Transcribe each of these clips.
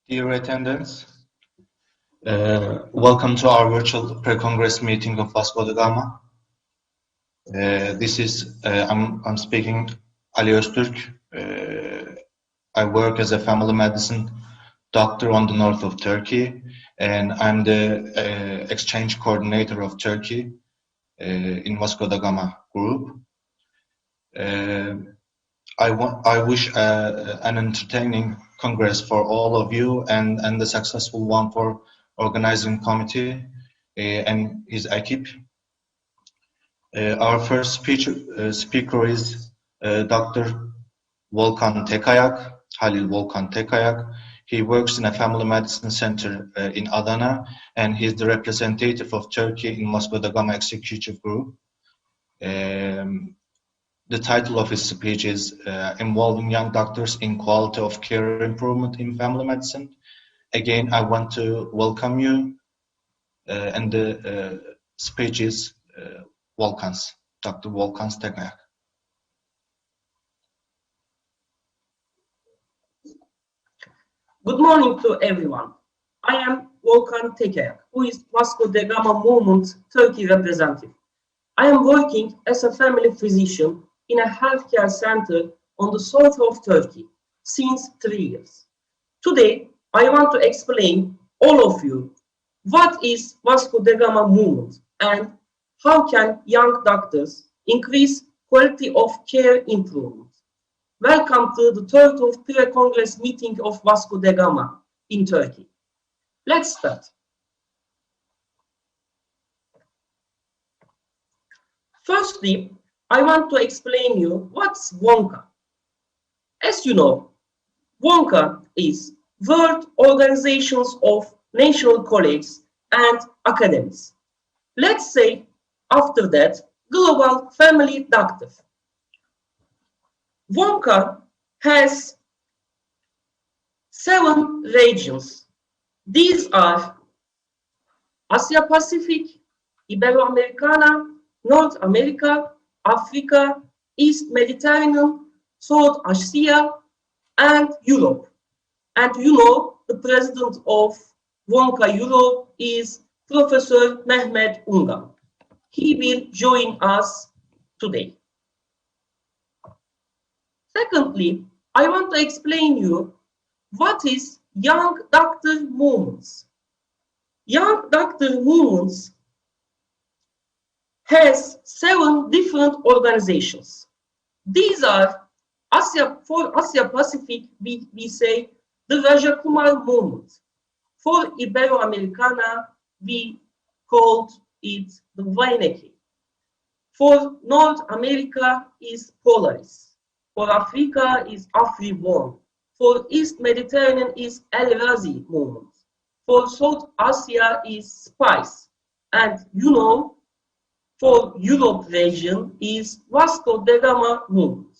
Dear attendants, welcome to our virtual pre-congress meeting of Vasco da Gama. I'm speaking Ali Öztürk. I work as a family medicine doctor on the north of Turkey, and I'm the exchange coordinator of Turkey in Vasco da Gama group. I wish an entertaining congress for all of you and the successful one for organizing committee and his equipe. Our first speaker is Dr. Volkan Tekayak, Volkan Tekayak. He works in a family medicine center in Adana, and he's the representative of Turkey in Vasco da Gama executive group. The title of his speech is Involving Young Doctors in Quality of Care Improvement in Family Medicine. Again, I want to welcome you, and the speech is Dr. Volkan Tekayak. Good morning to everyone. I am Volkan Tekayak, who is Vasco da Gama Movement Turkey representative. I am working as a family physician in a healthcare center on the south of Turkey since 3 years. Today, I want to explain all of you what is Vasco da Gama movement and how can young doctors increase quality of care improvement. Welcome to the third of pre-congress meeting of Vasco da Gama in Turkey. Let's start. Firstly, I want to explain you what's WONCA. As you know, WONCA is World Organizations of National Colleges and Academies. Let's say after that, Global Family Doctor. WONCA has 7 regions. These are Asia Pacific, Ibero-Americana, North America, Africa, East Mediterranean, South Asia, and Europe. And you know, the president of WONCA Europe is Professor Mehmet Ungan. He will join us today. Secondly, I want to explain you what is Young Doctor Movements. Young Doctor Movements has 7 different organizations. These are for Asia Pacific, we say the Rajakumar movement. For Ibero-Americana, we called it the Vaineke. For North America is Polaris. For Africa is Afriborn. For East Mediterranean is El Razi movement. For South Asia is SPICE. And you know, for Europe region is Vasco da Gama movement.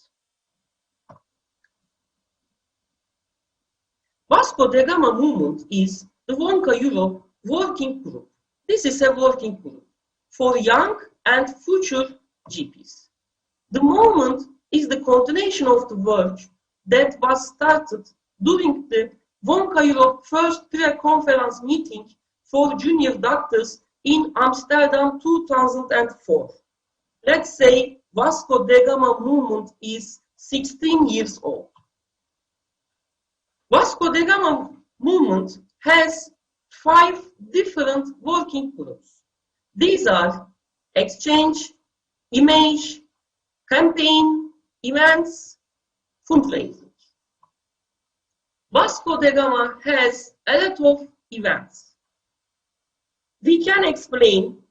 Vasco da Gama movement is the WONCA Europe working group. This is a working group for young and future GPs. The movement is the continuation of the work that was started during the WONCA Europe first pre-conference meeting for junior doctors in Amsterdam 2004. Let's say Vasco da Gama movement is 16 years old. Vasco da Gama movement has 5 different working groups. These are exchange, image, campaign, events, fundraising. Vasco da Gama has a lot of events. We can explain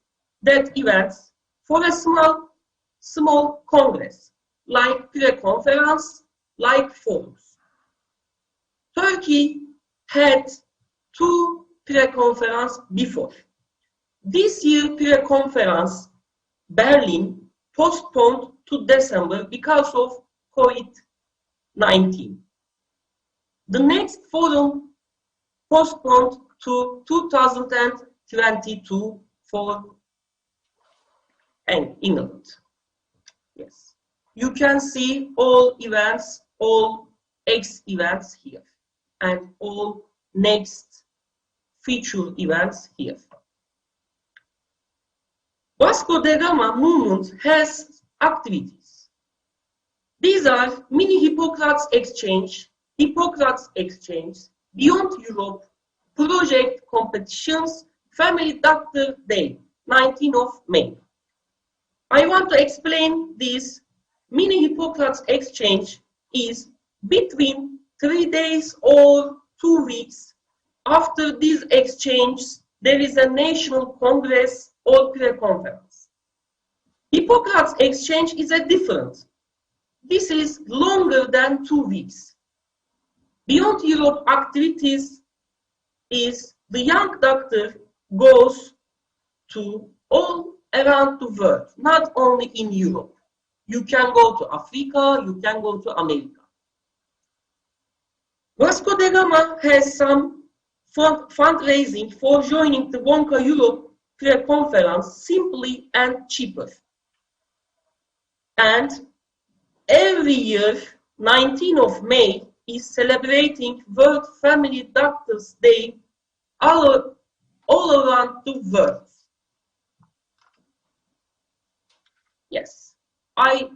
that events for a small congress, like pre-conference, like forums. Turkey had 2 pre-conference before. This year pre-conference, Berlin postponed to December because of COVID-19. The next forum postponed to 2022 for England. Yes, you can see all events, all ex-events here, and all next feature events here. Vasco da Gama movement has activities. These are mini Hippocrates exchange, Beyond Europe, project competitions, Family Doctor Day, 19th of May. I want to explain this. Mini Hippocrates exchange is between 3 days or 2 weeks. After these exchanges, there is a national congress or pre-conference. Hippocrates exchange is a different. This is longer than 2 weeks. Beyond Europe activities is the young doctor goes to all around the world, not only in Europe. You can go to Africa, you can go to America. Vasco da Gama has some fundraising for joining the Volkan Europe pre-conference simply and cheaper. And every year, 19th of May, is celebrating World Family Doctors Day all around the world. Yes, I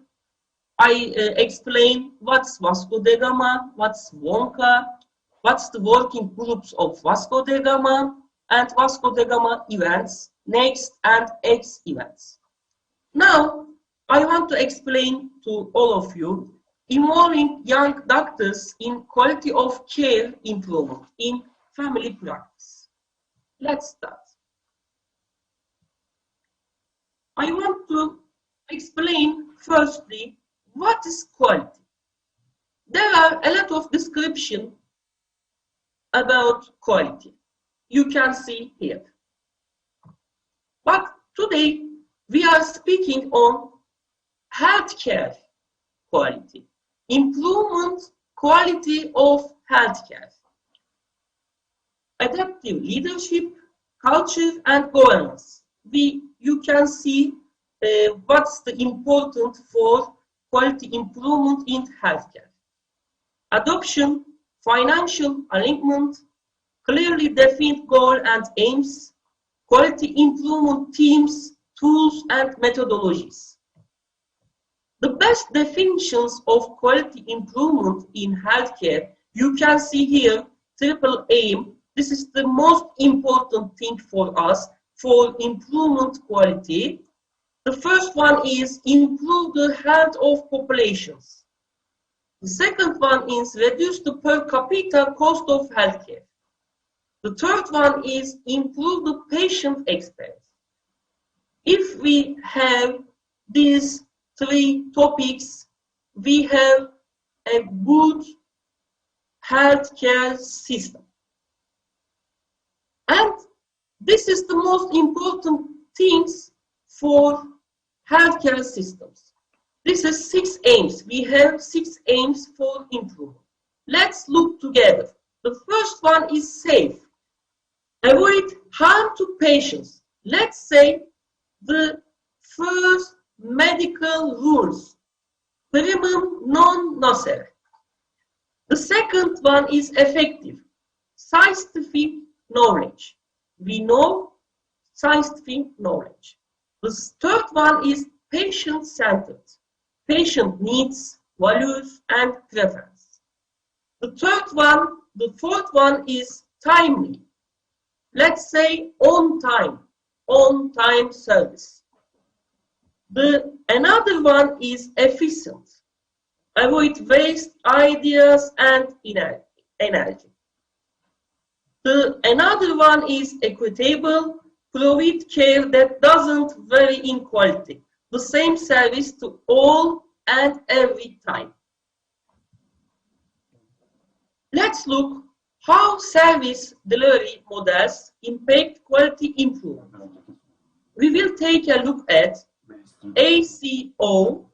explain what's Vasco da Gama, what's Volkan, what's the working groups of Vasco da Gama, and Vasco da Gama events, next and X events. Now, I want to explain to all of you involving young doctors in quality of care improvement in family practice. Let's start. I want to explain firstly what is quality. There are a lot of description about quality. You can see here. But today we are speaking on healthcare quality, improvement quality of healthcare, adaptive leadership, culture and governance. You can see what's the important for quality improvement in healthcare. Adoption, financial alignment, clearly defined goal and aims, quality improvement teams, tools and methodologies. The best definitions of quality improvement in healthcare, you can see here, triple aim. This is the most important thing for us for improvement quality. The first one is improve the health of populations. The second one is reduce the per capita cost of healthcare. The third one is improve the patient experience. If we have these 3 topics, we have a good healthcare system. And this is the most important things for healthcare systems. This is 6 aims. We have 6 aims for improvement. Let's look together. The first one is safe. Avoid harm to patients. Let's say the first medical rules, primum non nocere. The second one is effective, scientific knowledge. We know scientific knowledge. The third one is patient-centered, patient needs, values, and preference. The fourth one is timely. Let's say on time service. Another one is efficient. Avoid waste, ideas, and energy. Another one is equitable. Provide care that doesn't vary in quality. The same service to all and every time. Let's look how service delivery models impact quality improvement. We will take a look at ACO,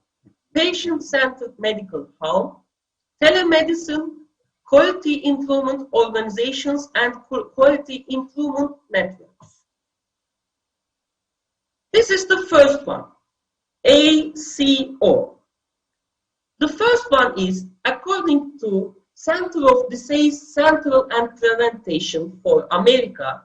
patient-centered medical home, telemedicine, quality improvement organizations, and quality improvement networks. This is the first one, ACO. The first one is according to Center of Disease Control and Prevention for America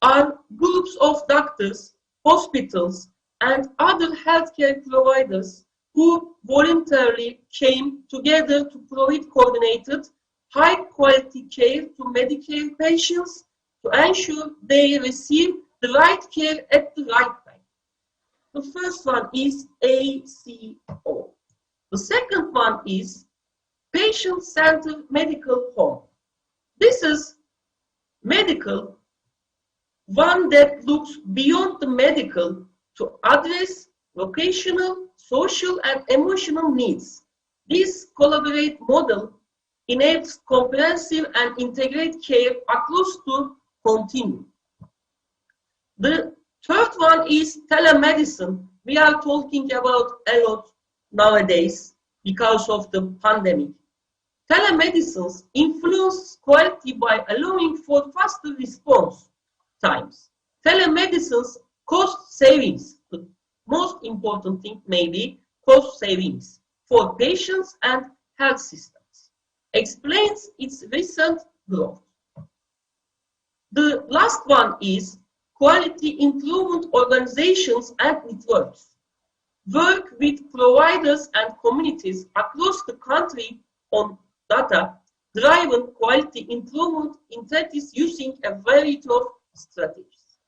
are groups of doctors, hospitals, and other healthcare providers who voluntarily came together to provide coordinated, high-quality care to Medicare patients to ensure they receive the right care at the right time. The first one is ACO. The second one is Patient-Centered Medical Home. This is medical, one that looks beyond the medical to address vocational, social, and emotional needs. This collaborate model enables comprehensive and integrated care across the continuum. The third one is telemedicine. We are talking about a lot nowadays because of the pandemic. Telemedicine influences quality by allowing for faster response times. Telemedicine cost savings. The most important thing may be cost savings for patients and health systems. Explains its recent growth. The last one is quality improvement organizations and networks. Work with providers and communities across the country on data-driven quality improvement initiatives using a variety of strategies.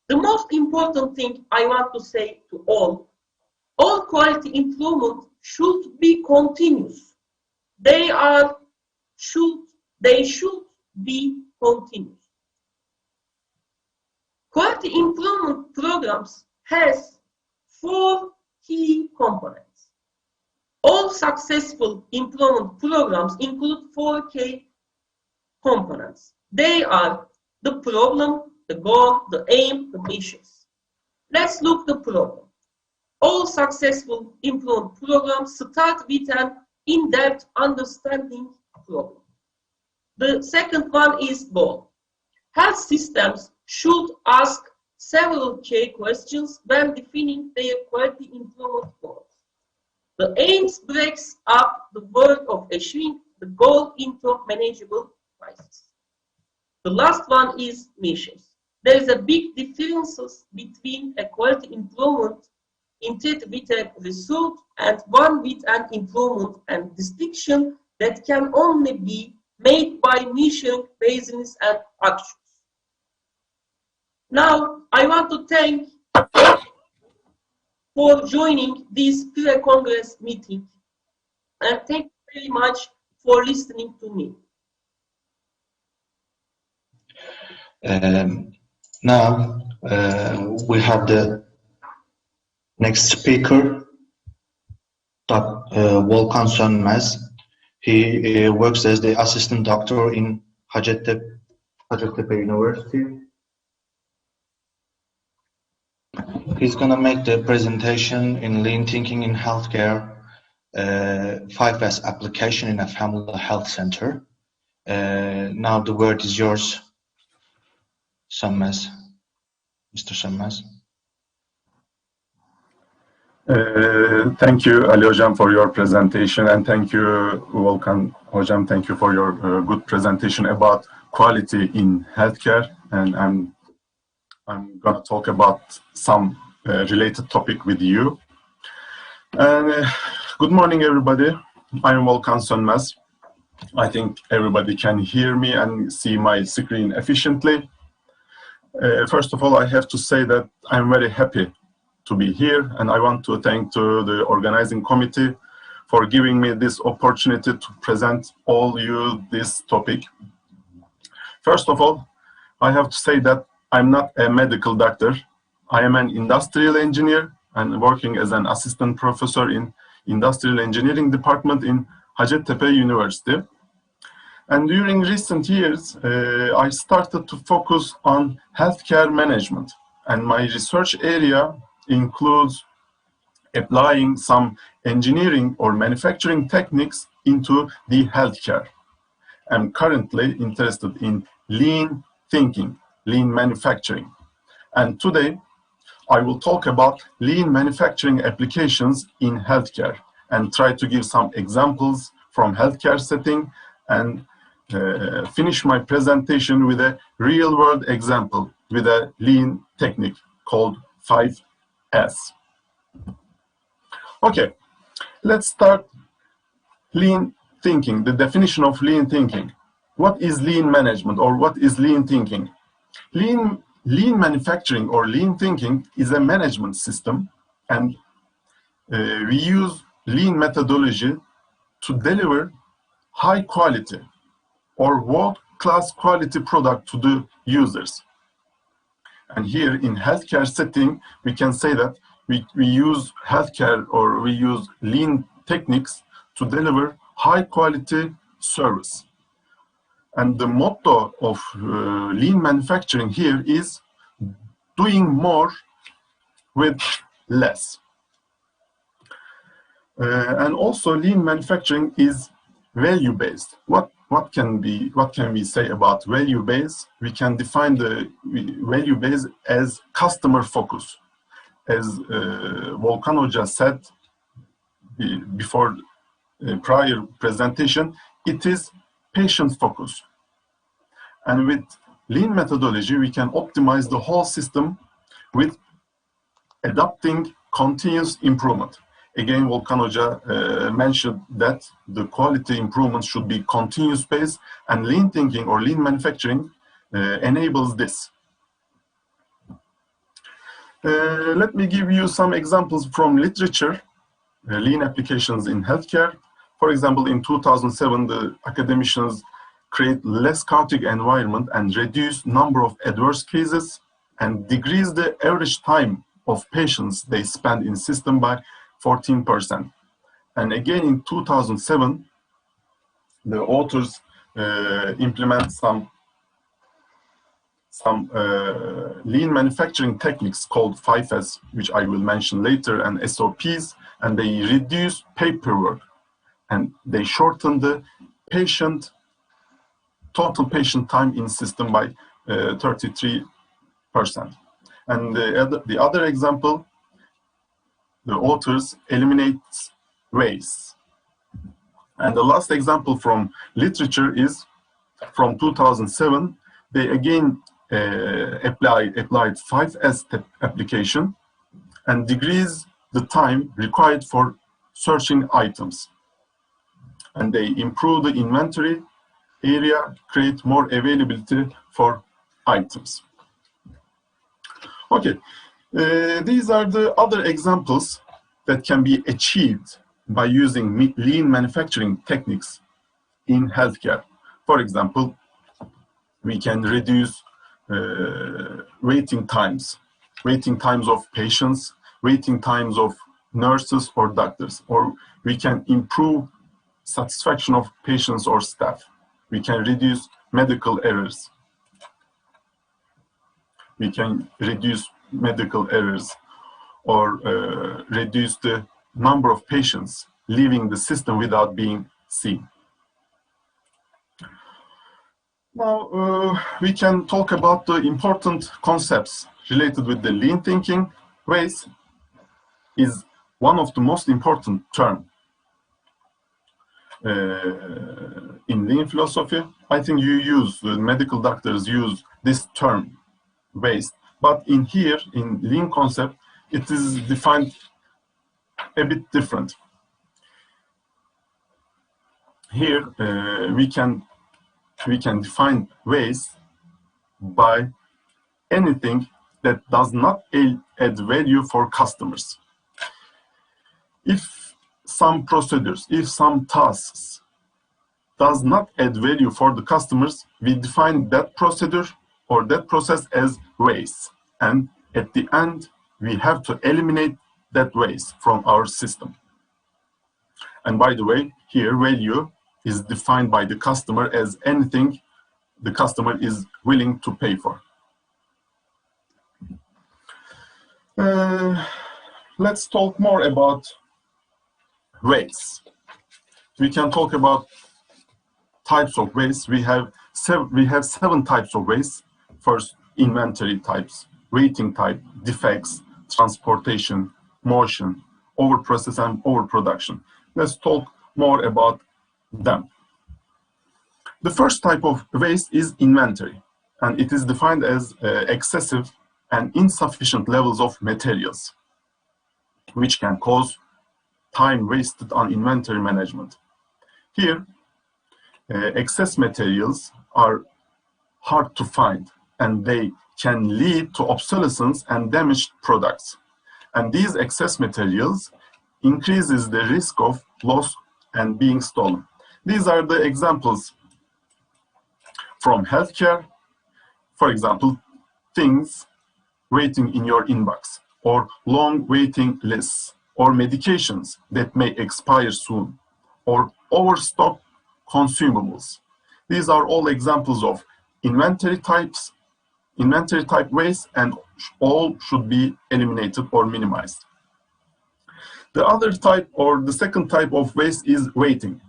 The most important thing I want to say to all quality improvement should be continuous. They should be continuous. Quality improvement programs has 4 key components. All successful improvement programs include 4 key components. They are the problem, the goal, the aim, the missions. Let's look at the problem. All successful improvement programs start with an in-depth understanding problem. The second one is goal. Health systems should ask several key questions when defining their quality improvement goals. The aims breaks up the work of achieving the goal into manageable pieces. The last one is missions. There is a big difference between a quality improvement intended with a result and one with an improvement and distinction that can only be made by mission, business, and actions. Now, I want to thank for joining this pre-Congress meeting, and thank you very much for listening to me. Now, we have the next speaker, Volkan Sönmez. He works as the assistant doctor in Hacettepe University. He's going to make the presentation in Lean Thinking in Healthcare, 5S application in a family health center. Now the word is yours, Sönmez. Mr. Sönmez. Thank you, Ali Hocam, for your presentation, and thank you, Volkan Hocam, thank you for your good presentation about quality in healthcare. And I'm going to talk about some related topic with you. Good morning, everybody. I'm Volkan Sönmez. I think everybody can hear me and see my screen efficiently. First of all, I have to say that I'm very happy to be here, and I want to thank to the organizing committee for giving me this opportunity to present all you this topic. First of all, I have to say that I'm not a medical doctor. I am an industrial engineer and working as an assistant professor in industrial engineering department in Hacettepe University. And during recent years, I started to focus on healthcare management, and my research area includes applying some engineering or manufacturing techniques into the healthcare. I'm currently interested in lean thinking, lean manufacturing. And today, I will talk about lean manufacturing applications in healthcare and try to give some examples from healthcare setting and finish my presentation with a real-world example with a lean technique called 5S. Okay, let's start lean thinking, the definition of lean thinking. What is lean management, or what is lean thinking? Lean manufacturing or lean thinking is a management system, and we use lean methodology to deliver high quality or world-class quality product to the users. And here in healthcare setting, we can say that we use healthcare, or we use lean techniques to deliver high quality service. And the motto of lean manufacturing here is doing more with less. And also lean manufacturing is value-based. What can we say about value-based? We can define the value-based as customer focus. As Volkan Hoca said before prior presentation, it is patient focus. And with lean methodology, we can optimize the whole system with adopting continuous improvement. Again, Volkan Hoca mentioned that the quality improvement should be continuous based, and lean thinking or lean manufacturing enables this. Let me give you some examples from literature, lean applications in healthcare. For example, in 2007, the academicians create less chaotic environment and reduce number of adverse cases and decrease the average time of patients they spend in system by 14%. And again, in 2007, the authors implement some lean manufacturing techniques called 5S, which I will mention later, and SOPs, and they reduce paperwork and they shorten the total patient time in system by 33%. And the other example, the authors eliminate waste. And the last example from literature is from 2007. They again applied 5S application and decrease the time required for searching items. And they improve the inventory area, create more availability for items. Okay, these are the other examples that can be achieved by using lean manufacturing techniques in healthcare. For example, we can reduce waiting times of patients, waiting times of nurses or doctors, or we can improve satisfaction of patients or staff. We can reduce medical errors. We can reduce medical errors or reduce the number of patients leaving the system without being seen. Now, we can talk about the important concepts related with the lean thinking. Waste is one of the most important terms in lean philosophy. I think the medical doctors use this term, waste. But in here, in lean concept, it is defined a bit different. Here, we can define waste by anything that does not add value for customers. If some procedures, if some tasks does not add value for the customers, we define that procedure or that process as waste. And at the end, we have to eliminate that waste from our system. And by the way, here value is defined by the customer as anything the customer is willing to pay for. Let's talk more about waste. We can talk about types of waste. We have 7 types of waste. First, inventory types, waiting type, defects, transportation, motion, overprocess, and overproduction. Let's talk more about them. The first type of waste is inventory, and it is defined as excessive and insufficient levels of materials, which can cause time wasted on inventory management. Here, excess materials are hard to find, and they can lead to obsolescence and damaged products. And these excess materials increases the risk of loss and being stolen. These are the examples from healthcare. For example, things waiting in your inbox, or long waiting lists, or medications that may expire soon, or overstock consumables. These are all examples of inventory type waste, and all should be eliminated or minimized. The other type, or the second type of waste, is waiting.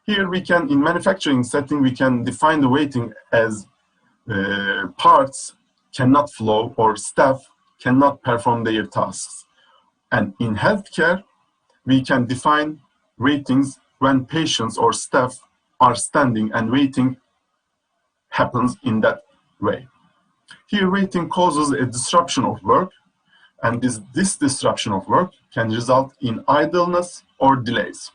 Here we can, in manufacturing setting, we can define the waiting as parts cannot flow or staff cannot perform their tasks. And in healthcare, we can define waitings when patients or staff are standing and waiting happens in that way. Here, waiting causes a disruption of work, and this disruption of work can result in idleness or delays.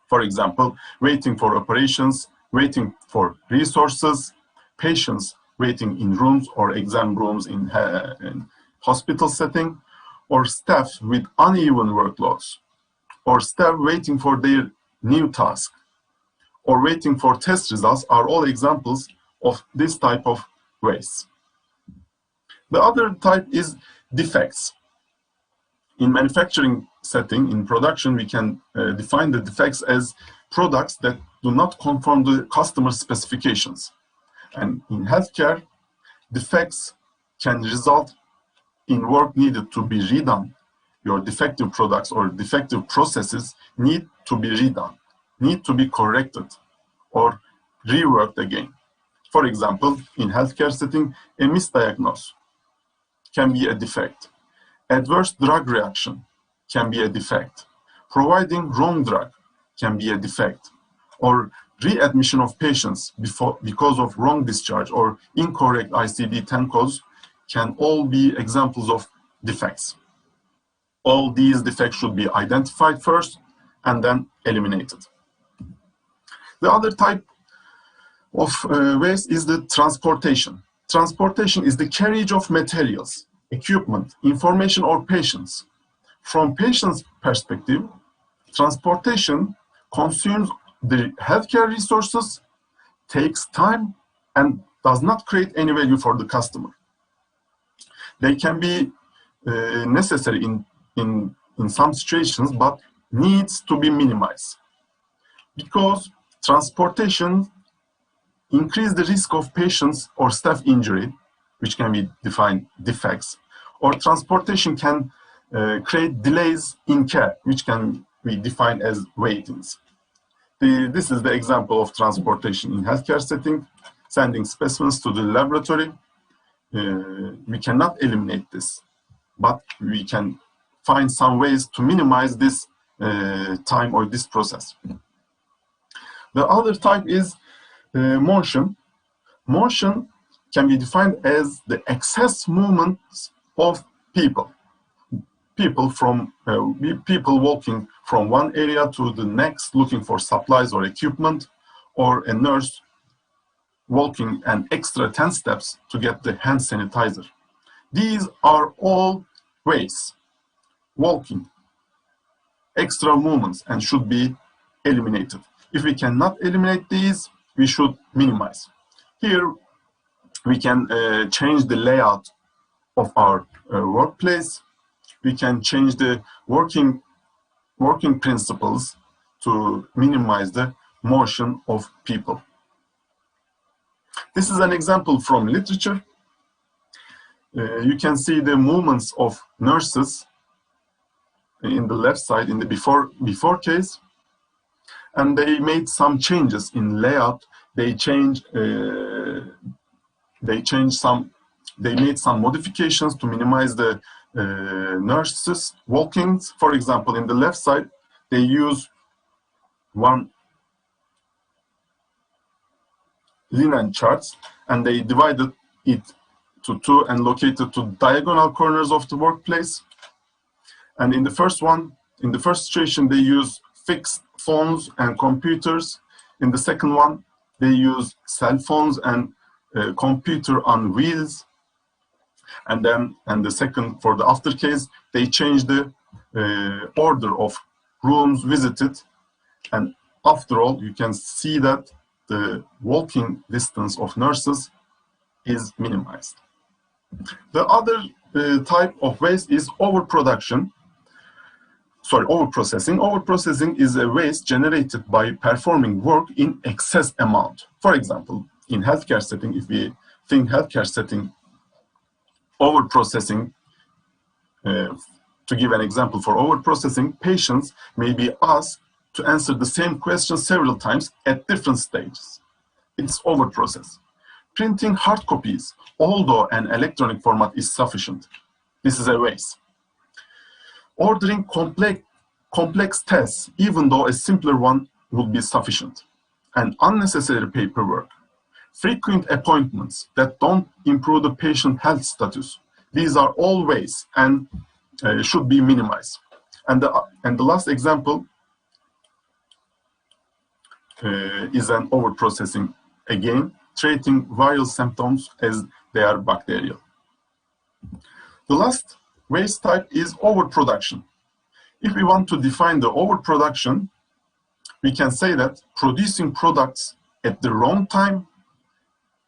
For example, waiting for operations, waiting for resources, patients waiting in rooms or exam rooms in hospital setting, or staff with uneven workloads, or staff waiting for their new task, or waiting for test results are all examples of this type of waste. The other type is defects. In manufacturing setting, in production, we can define the defects as products that do not conform to customer specifications. And in healthcare, defects can result in work needed to be redone. Your defective products or defective processes need to be redone, need to be corrected or reworked again. For example, in healthcare setting, a misdiagnosis can be a defect. Adverse drug reaction can be a defect. Providing wrong drug can be a defect. Or readmission of patients because of wrong discharge or incorrect ICD-10 codes can all be examples of defects. All these defects should be identified first and then eliminated. The other type of waste is the transportation. Transportation is the carriage of materials, equipment, information, or patients. From patient's perspective, transportation consumes the healthcare resources, takes time, and does not create any value for the customer. They can be necessary in some situations, but needs to be minimized. Because transportation increases the risk of patients or staff injury, which can be defined defects, or transportation can create delays in care, which can be defined as waitings. This is the example of transportation in healthcare setting, sending specimens to the laboratory. We cannot eliminate this, but we can find some ways to minimize this time or this process. The other type is motion. Motion can be defined as the excess movements of people. People walking from one area to the next, looking for supplies or equipment, or a nurse walking an extra 10 steps to get the hand sanitizer. These are all ways, walking, extra movements, and should be eliminated. If we cannot eliminate these, we should minimize. Here, we can change the layout of our workplace. We can change the working principles to minimize the motion of people. This is an example from literature. You can see the movements of nurses in the left side in the before case, and they made some changes in layout. They made some modifications to minimize the nurses' walkings. For example, in the left side, they use one linen charts, and they divided it to two and located to diagonal corners of the workplace. And in the first one, in the first situation, they use fixed phones and computers. In the second one, they use cell phones and computer on wheels. And then, the second, for the after case, they change the order of rooms visited. And after all, you can see that the walking distance of nurses is minimized. The other type of waste is overproduction. Sorry, overprocessing. Overprocessing is a waste generated by performing work in excess amount. For example, in healthcare setting, if we think healthcare setting, overprocessing, to give an example for overprocessing, patients may be asked to answer the same question several times at different stages. It's overprocess. Printing hard copies, although an electronic format is sufficient. This is a waste. Ordering complex tests, even though a simpler one would be sufficient. And unnecessary paperwork. Frequent appointments that don't improve the patient health status. These are all waste and should be minimized. And the last example is an overprocessing. Again, treating viral symptoms as they are bacterial. The last waste type is overproduction. If we want to define the overproduction, we can say that producing products at the wrong time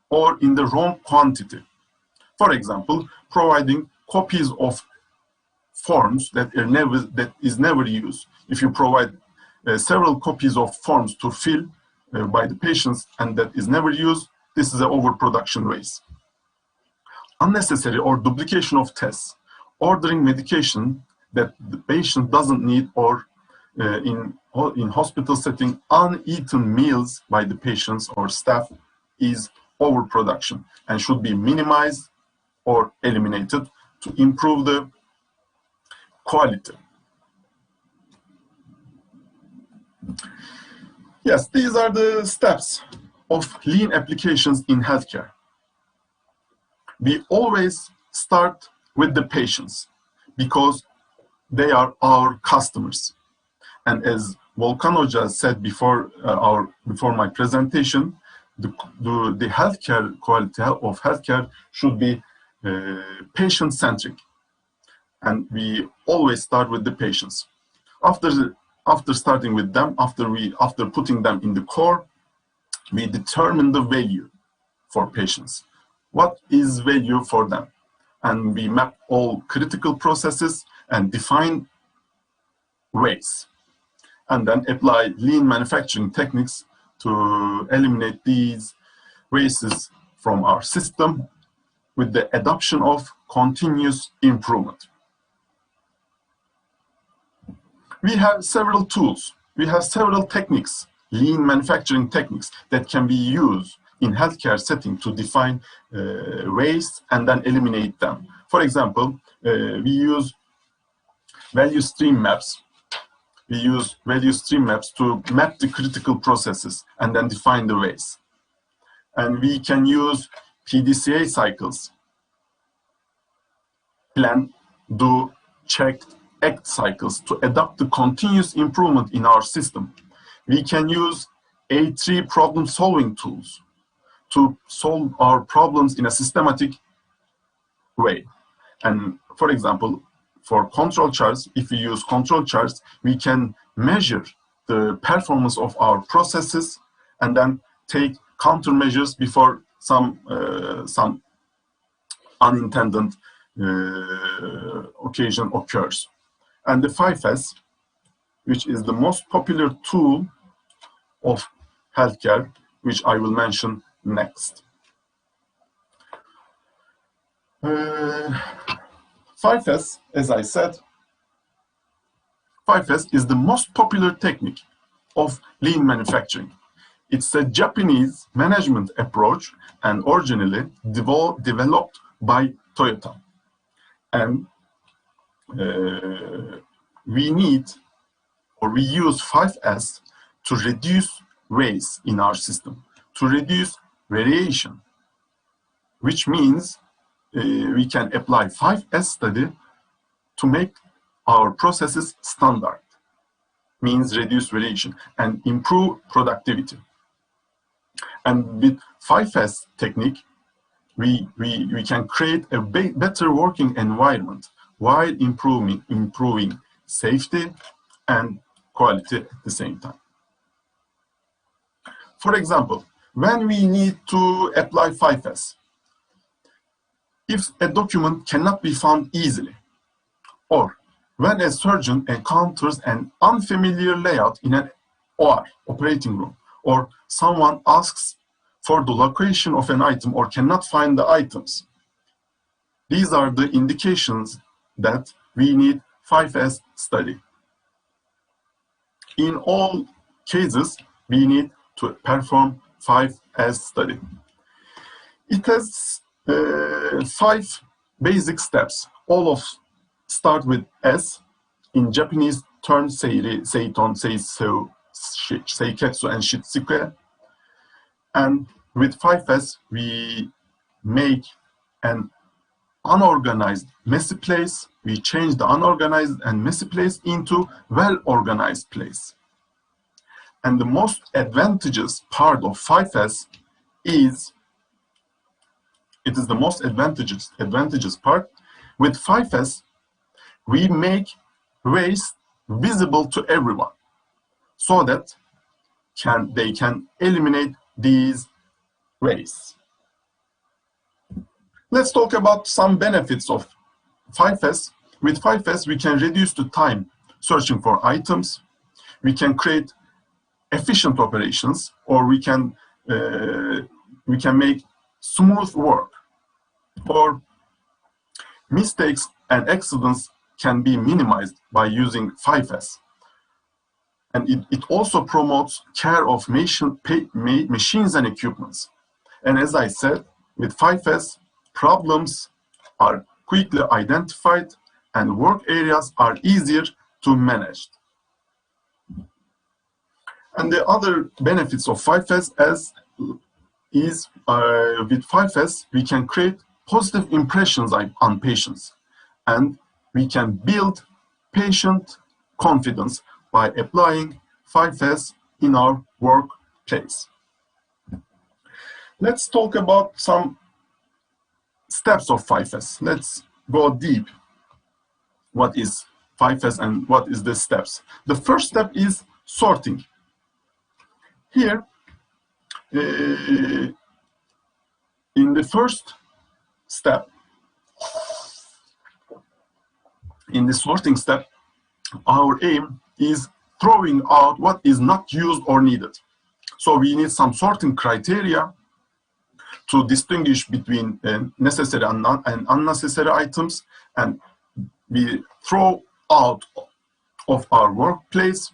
or in the wrong quantity. For example, providing copies of forms that is never used. If you provide several copies of forms to fill by the patients and that is never used, this is an overproduction waste. Unnecessary or duplication of tests. Ordering medication that the patient doesn't need, or in hospital setting, uneaten meals by the patients or staff is overproduction and should be minimized or eliminated to improve the quality. Yes, these are the steps of lean applications in healthcare. We always start with the patients because they are our customers. And as Volkan Hoca said before my presentation, the healthcare quality of healthcare should be patient-centric. And we always start with the patients. After starting with them, after putting them in the core, we determine the value for patients. What is value for them? And we map all critical processes and define ways. And then apply lean manufacturing techniques to eliminate these wastes from our system with the adoption of continuous improvement. We have several tools. We have several techniques, lean manufacturing techniques that can be used in healthcare setting to define waste and then eliminate them. For example, we use value stream maps. We use value stream maps to map the critical processes and then define the waste. And we can use PDCA cycles, plan, do, check, act cycles to adopt the continuous improvement in our system. We can use A3 problem-solving tools to solve our problems in a systematic way. And for example, for control charts, if we use control charts, we can measure the performance of our processes and then take countermeasures before some unintended occasion occurs. And the 5S, which is the most popular tool of healthcare, which I will mention next. 5S, as I said, 5S is the most popular technique of lean manufacturing. It's a Japanese management approach and originally developed by Toyota. And we use 5S to reduce waste in our system, to reduce variation, which means we can apply 5S study to make our processes standard, means reduce variation and improve productivity. And with 5S technique, we can create a better working environment while improving safety and quality at the same time. For example, when we need to apply 5S, if a document cannot be found easily, or when a surgeon encounters an unfamiliar layout in an OR, operating room, or someone asks for the location of an item or cannot find the items, these are the indications that we need 5S study. In all cases, we need to perform 5S study. It has 5 basic steps. All of start with S. In Japanese term, seiri, seiton, seisou, seiketsu, and shitsuke. And with 5S, we make an unorganized, messy place. We change the unorganized and messy place into well-organized place. And the most advantageous part of 5S is, it is the most advantageous part. With 5S, we make waste visible to everyone so that they can eliminate these wastes. Let's talk about some benefits of 5S. With 5S, we can reduce the time searching for items. We can create efficient operations, or we can make smooth work, or mistakes and accidents can be minimized by using 5S. And it also promotes care of machines and equipments. And as I said, with 5S, problems are quickly identified and work areas are easier to manage. And the other benefits of 5S is with 5S, we can create positive impressions on patients, and we can build patient confidence by applying 5S in our workplace. Let's talk about some steps of 5S. Let's go deep. What is 5S and what is the steps? The first step is sorting. Here, in the first step, in the sorting step, our aim is throwing out what is not used or needed. So we need some sorting criteria to distinguish between necessary and unnecessary items, and we throw out of our workplace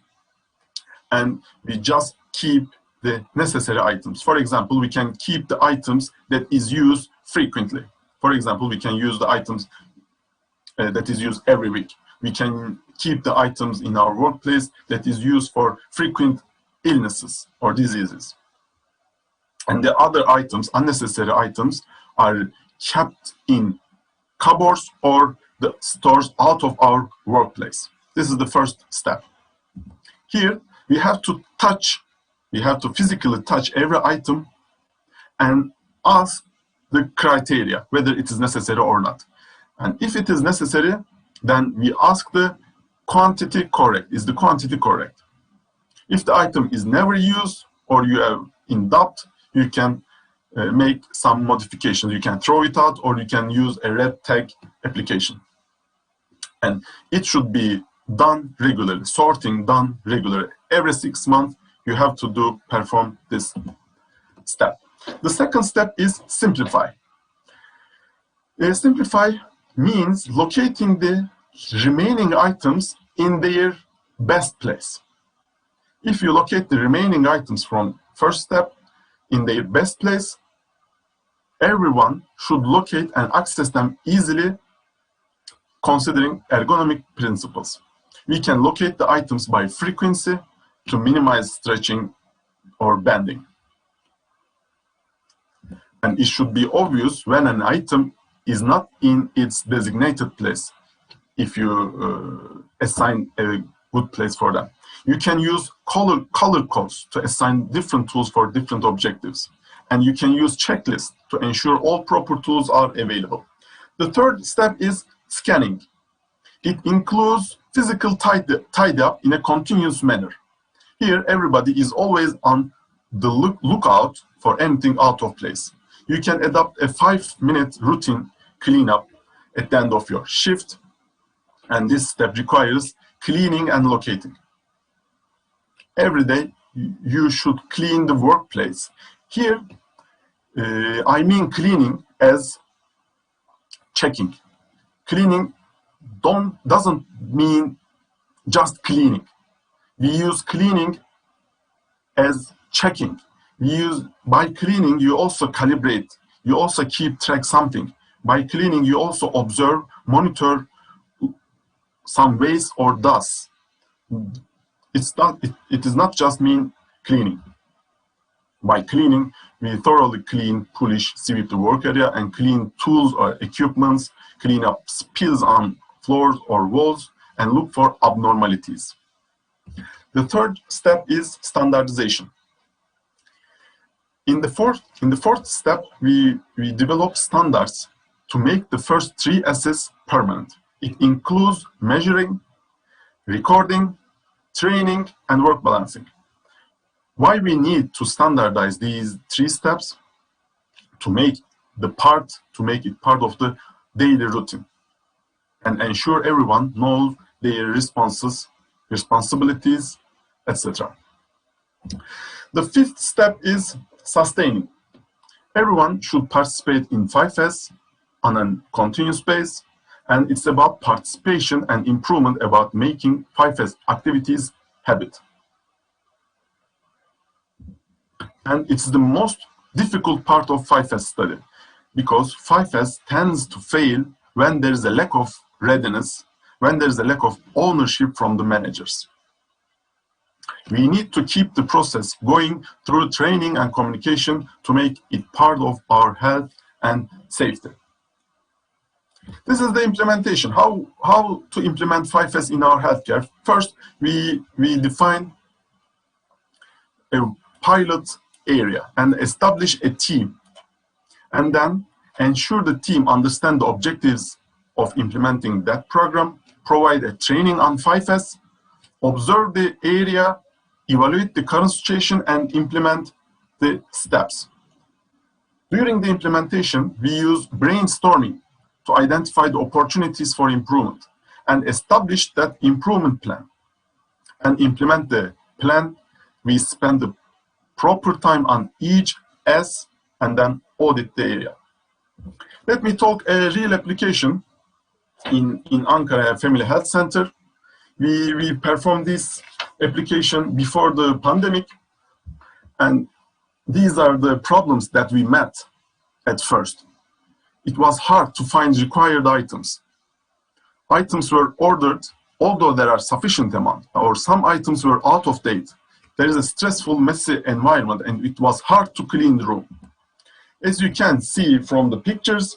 and we just keep the necessary items. For example, we can keep the items that is used frequently. For example, we can use the items that is used every week. We can keep the items in our workplace that is used for frequent illnesses or diseases. And the other items, unnecessary items, are kept in cupboards or the stores out of our workplace. This is the first step. Here, we have to physically touch every item and ask the criteria, whether it is necessary or not. And if it is necessary, then we ask the quantity correct. Is the quantity correct? If the item is never used or you have in doubt, you can make some modifications. You can throw it out or you can use a red tag application. And it should be done regularly, sorting done regularly. Every 6 months, you have to perform this step. The second step is simplify. Simplify means locating the remaining items in their best place. If you locate the remaining items from first step in their best place, everyone should locate and access them easily, considering ergonomic principles. We can locate the items by frequency to minimize stretching or bending. And it should be obvious when an item is not in its designated place if you assign a good place for them. You can use color codes to assign different tools for different objectives. And you can use checklists to ensure all proper tools are available. The third step is scanning. It includes physical tidy up in a continuous manner. Here, everybody is always on the lookout for anything out of place. You can adopt a 5-minute routine cleanup at the end of your shift, and this step requires cleaning and locating. Every day, you should clean the workplace. Here, I mean cleaning as checking. Cleaning doesn't mean just cleaning. We use cleaning as checking. By cleaning, you also calibrate. You also keep track something. By cleaning, you also observe, monitor some waste or dust. It does not just mean cleaning. By cleaning, we thoroughly clean, polish, sweep the work area, and clean tools or equipments, clean up spills on floors or walls, and look for abnormalities. The third step is standardization. In the fourth step, we develop standards to make the first 3 S's permanent. It includes measuring, recording, training, and work balancing. Why we need to standardize these 3 steps? To make it part of the daily routine and ensure everyone knows their responsibilities, etc. The 5th step is sustaining. Everyone should participate in 5S on a continuous basis, and it's about participation and improvement, about making 5S activities habit. And it's the most difficult part of 5S study, because 5S tends to fail when there is a lack of readiness, when there is a lack of ownership from the managers. We need to keep the process going through training and communication to make it part of our health and safety. This is the implementation. How to implement 5S in our healthcare? First, we define a pilot area and establish a team, and then ensure the team understand the objectives of implementing that program, provide a training on 5S, observe the area, evaluate the current situation, and implement the steps. During the implementation, we use brainstorming to identify the opportunities for improvement and establish that improvement plan. And implement the plan, we spend the proper time on each S and then audit the area. Let me talk a real application in Ankara Family Health Center. We performed this application before the pandemic, and these are the problems that we met at first. It was hard to find required items. Items were ordered, although there are sufficient amount, or some items were out of date. There is a stressful, messy environment, and it was hard to clean the room. As you can see from the pictures,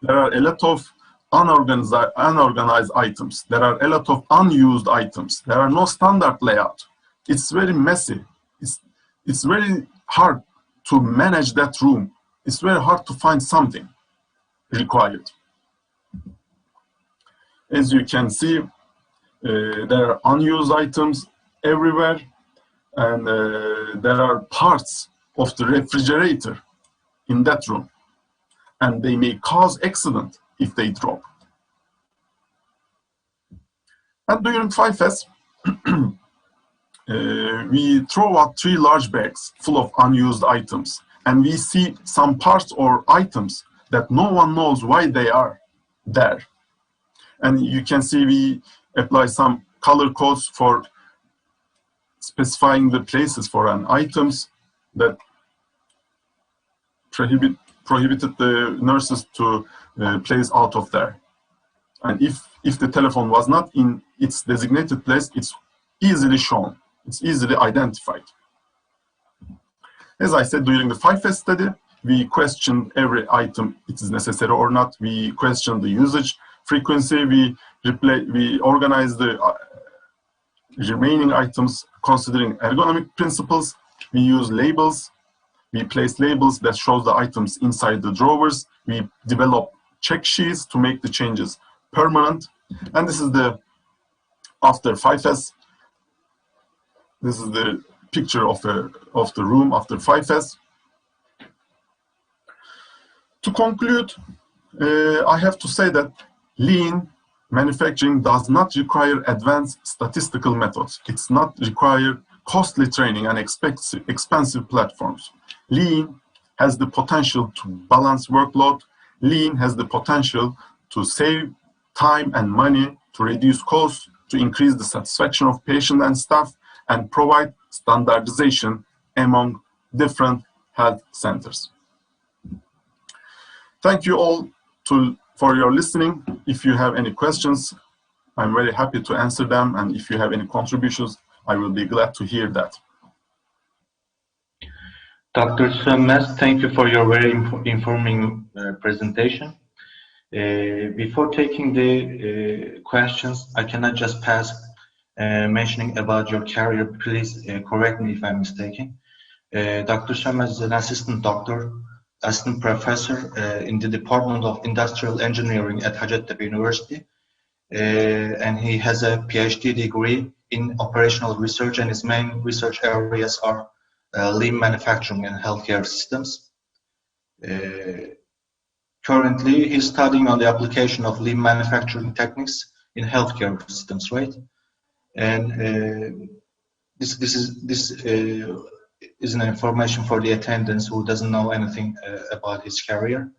there are a lot of unorganized items. There are a lot of unused items. There are no standard layout. It's very messy. It's very hard to manage that room. It's very hard to find something required. As you can see, there are unused items everywhere, and there are parts of the refrigerator in that room, and they may cause accident if they drop. And during 5S, we throw out 3 large bags full of unused items, and we see some parts or items that no one knows why they are there. And you can see we apply some color codes for specifying the places for an items that prohibited the nurses to place out of there. And if the telephone was not in its designated place, it's easily shown. It's easily identified. As I said, during the 5S study, we questioned every item, it is necessary or not. We questioned the usage frequency. We organized the remaining items considering ergonomic principles. We use labels. We place labels that shows the items inside the drawers. We develop check sheets to make the changes permanent. And this is the after 5S. This is the picture of the room after 5S. To conclude, I have to say that lean manufacturing does not require advanced statistical methods. It's not require costly training and expensive platforms. Lean has the potential to balance workload. Lean has the potential to save time and money, to reduce costs, to increase the satisfaction of patient and staff, and provide standardization among different health centers. Thank you all for your listening. If you have any questions, I'm very happy to answer them. And if you have any contributions, I will be glad to hear that. Dr. Sönmez, thank you for your very informing presentation. Before taking the questions, I cannot just pass mentioning about your career. Please correct me if I'm mistaken. Dr. Sönmez is an assistant doctor, assistant professor in the Department of Industrial Engineering at Hacettepe University, and he has a PhD degree in operational research, and his main research areas are lean manufacturing and healthcare systems. Currently, he's studying on the application of lean manufacturing techniques in healthcare systems, right? And this is an information for the attendants who doesn't know anything about his career.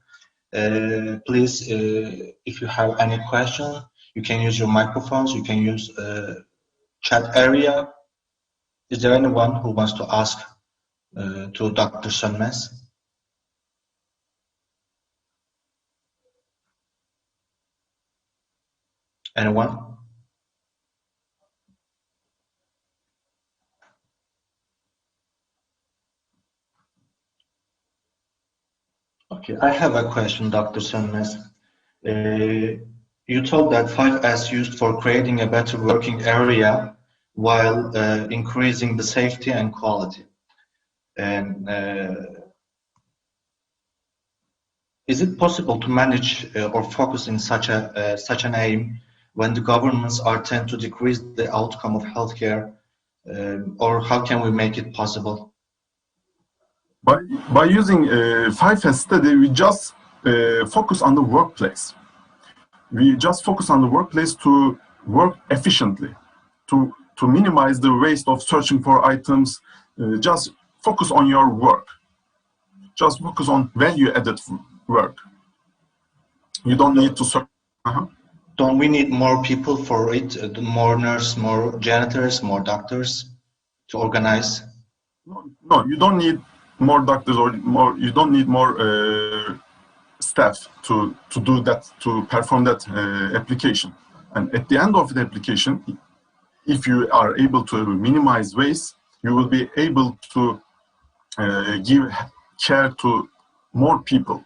Please, if you have any question, you can use your microphones, you can use chat area. Is there anyone who wants to ask to Dr. Sönmez? Anyone? Okay, I have a question, Dr. Sönmez. You told that 5S used for creating a better working area while increasing the safety and quality. And is it possible to manage or focus in such an aim when the governments tend to decrease the outcome of healthcare, or how can we make it possible? By using 5S study, we just focus on the workplace. We just focus on the workplace to work efficiently, to minimize the waste of searching for items. Just focus on your work. Just focus on value-added work. You don't need to search. Don't we need more people for it? More nurses, more janitors, more doctors to organize? No, you don't need more doctors or more. You don't need more staff to do that, to perform that application. And at the end of the application, if you are able to minimize waste, you will be able to give care to more people,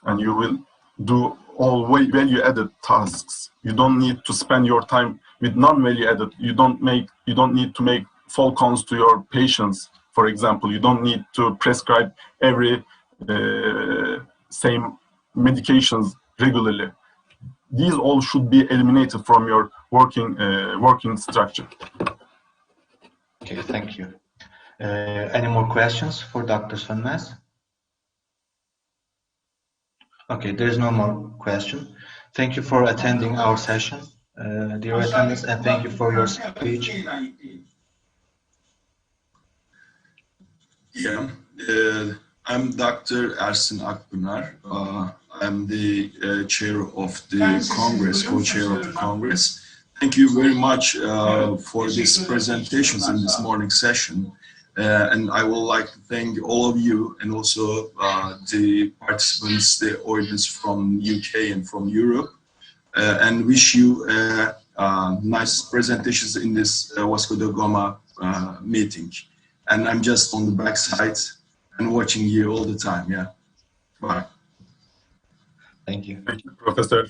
and you will do all value-added tasks. You don't need to spend your time with non-value-added. You don't need to make phone calls to your patients, for example. You don't need to prescribe every same medications regularly. These all should be eliminated from your working structure. Okay, thank you. Any more questions for Dr. Sönmez? Okay, there's no more question. Thank you for attending our session, dear attendants, and thank you for your speech. Yeah, I'm Dr. Ersin Akpınar. I'm the chair of the Congress, co-chair of the Congress. Thank you very much for these presentations in this morning session. And I would like to thank all of you and also the participants, the audience from UK and from Europe, and wish you nice presentations in this Vasco da Gama meeting. and I'm just on the backside and watching you all the time. Yeah. Bye. Thank you. Thank you, Professor.